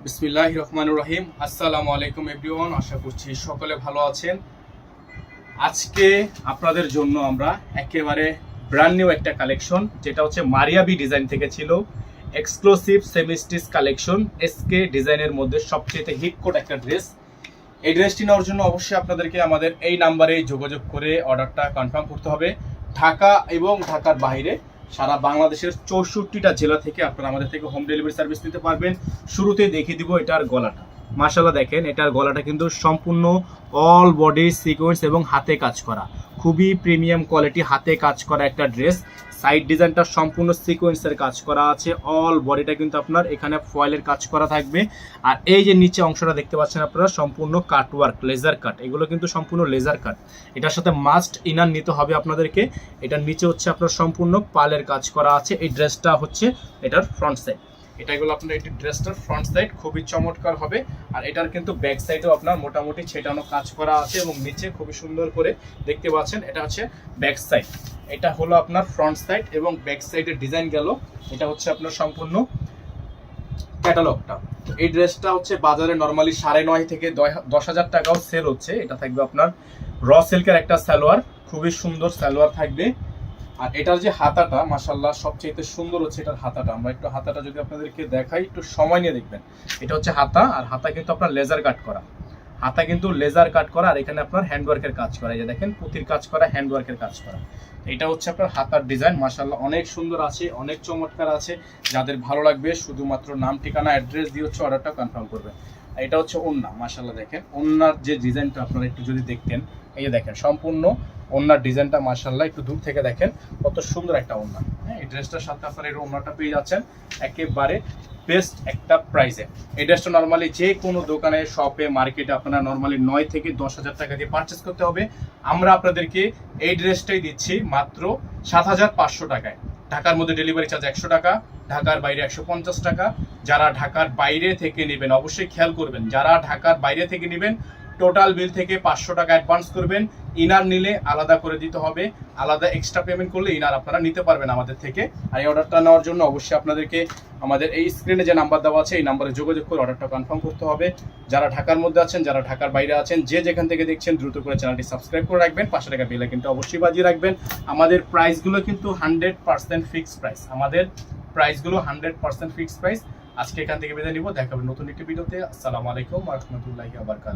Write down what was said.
বিসমিল্লাহির রহমানির রহিম। আসসালামু আলাইকুম এভরিওয়ান, আশা করছি সকলে ভালো আছেন। আজকে আপনাদের জন্য আমরা একেবারে ব্র্যান্ড নিউ একটা কালেকশন, যেটা হচ্ছে মারিয়াবি ডিজাইন থেকে ছিল, exclusive semi stitch collection, SK ডিজাইনের মধ্যে সবচেয়ে হিট কোড একটা ড্রেস। এই ড্রেসটি নেওয়ার জন্য অবশ্যই আপনাদেরকে আমাদের এই নাম্বারে যোগাযোগ করে অর্ডারটা কনফার্ম করতে হবে। ঢাকা এবং ঢাকার বাইরে সারা বাংলাদেশের 64টা জেলা থেকে আপনারা আমাদের থেকে হোম ডেলিভারি সার্ভিস নিতে পারবেন। শুরুতে দেখিয়ে দিব এটার গলাটা। মাশাআল্লাহ দেখেন, এটার গলাটা কিন্তু সম্পূর্ণ অল বডি সিকোয়েন্স এবং হাতে কাজ করা, খুবই প্রিমিয়াম কোয়ালিটি হাতে কাজ করা একটা ড্রেস। সাইড ডিজাইনটা সম্পূর্ণ সিকোয়েন্সের কাজ করা আছে, অল বডিটা কিন্তু আপনার এখানে ফয়েলের কাজ করা থাকবে। আর এই যে নিচে অংশটা দেখতে পাচ্ছেন আপনারা, সম্পূর্ণ কাটওয়ার্ক, লেজার কাট, এগুলো কিন্তু সম্পূর্ণ লেজার কাট। এটার সাথে মাস্ট ইনার নিতে হবে আপনাদেরকে। এটার নিচে হচ্ছে আপনার সম্পূর্ণ পালের কাজ করা আছে। এই ড্রেসটা হচ্ছে এটার ফ্রন্ট সাইড, এটাগুলো আপনার এই ড্রেসটার ফ্রন্ট সাইড খুবই চমৎকার হবে। আর এটার কিন্তু ব্যাক সাইডেও আপনার মোটামুটি ছেটানো কাজ করা আছে এবং নিচে খুবই সুন্দর করে দেখতে পাচ্ছেন। এটা হচ্ছে ব্যাক সাইড, এটা হলো আপনার ফ্রন্ট সাইড এবং ব্যাক সাইডের ডিজাইন গেল। এটা হচ্ছে আপনার সম্পূর্ণ ক্যাটালগটা। এই ড্রেসটা হচ্ছে বাজারে নর্মালি 9.5 থেকে 10,000 টাকাও সেল হচ্ছে। এটা থাকবে আপনার র সিল্কের একটা সালোয়ার, খুবই সুন্দর সালোয়ার থাকবে। আর এটার যে হাতাটা মাশাআল্লাহ সবচেয়ে সুন্দর হচ্ছে এটার হাতাটা। আমরা একটু হাতাটা যদি আপনাদেরকে দেখাই, একটু সময় নিয়ে দেখবেন। এটা হচ্ছে হাতা, আর হাতা কিন্তু আপনার লেজার কাট করা, হাতা কিন্তু লেজার কাট করা। আর এখানে আপনার হ্যান্ডওয়ার্কের কাজ করা, এই যে দেখেন পুঁতির কাজ করা, হ্যান্ডওয়ার্কের কাজ করা। এটা হচ্ছে আপনার হাতার ডিজাইন, মাশাআল্লাহ অনেক সুন্দর আছে, অনেক চমৎকার আছে। যাদের ভালো লাগবে শুধুমাত্র নাম, ঠিকানা, অ্যাড্রেস দিয়ে হচ্ছে অর্ডারটা কনফার্ম করবেন। এটা হচ্ছে ওড়না, মাশাআল্লাহ দেখেন ওড়নার যে ডিজাইনটা আপনারা একটু যদি দেখতেন, এই যে দেখেন সম্পূর্ণ ওড়নার ডিজাইনটা মাশাআল্লাহ একটু দূর থেকে দেখেন কত সুন্দর একটা ওড়না। হ্যাঁ, এই ড্রেসটার সাথে আপনারা এই ওড়নাটা পেয়ে যাচ্ছেন একেবারে বেস্ট একটা প্রাইসে। এই ড্রেসটা নর্মালি যে কোনো দোকানে, শপে, মার্কেটে আপনারা নর্মালি 9 থেকে 10,000 টাকা দিয়ে পারচেস করতে হবে। আমরা আপনাদেরকে এই ড্রেসটাই দিচ্ছি মাত্র 7,500 টাকায়। ঢাকার মধ্যে ডেলিভারি চার্জ 100 টাকা, ঢাকার বাইরে 150 টাকা। যারা ঢাকার বাইরে থেকে নেবেন অবশ্যই খেয়াল করবেন, যারা ঢাকার বাইরে থেকে নেবেন টোটাল বিল থেকে 500 টাকা অ্যাডভান্স করবেন। ইনার নিলে আলাদা করে দিতে হবে, আলাদা এক্সট্রা পেমেন্ট করলে ইনার আপনারা নিতে পারবেন আমাদের থেকে। আর এই অর্ডারটা নেওয়ার জন্য অবশ্যই আপনাদেরকে আমাদের এই স্ক্রিনে যে নাম্বার দেওয়া আছে এই নাম্বারে যোগাযোগ করে অর্ডারটা কনফার্ম করতে হবে। যারা ঢাকার মধ্যে আছেন, যারা ঢাকার বাইরে আছেন, যে যেখান থেকে দেখছেন দ্রুত করে চ্যানেলটি সাবস্ক্রাইব করে রাখবেন, 500 টাকা বিলে কিন্তু অবশ্যই বাজিয়ে রাখবেন। আমাদের প্রাইসগুলো কিন্তু 100% ফিক্সড প্রাইস, আমাদের প্রাইসগুলো 100% ফিক্সড প্রাইস। আজকে এখান থেকে বিদায় নিব, দেখা হবে নতুন একটি ভিডিওতে। আসসালামু আলাইকুম ওয়া রাহমাতুল্লাহি ওয়া বারাকাতুহু।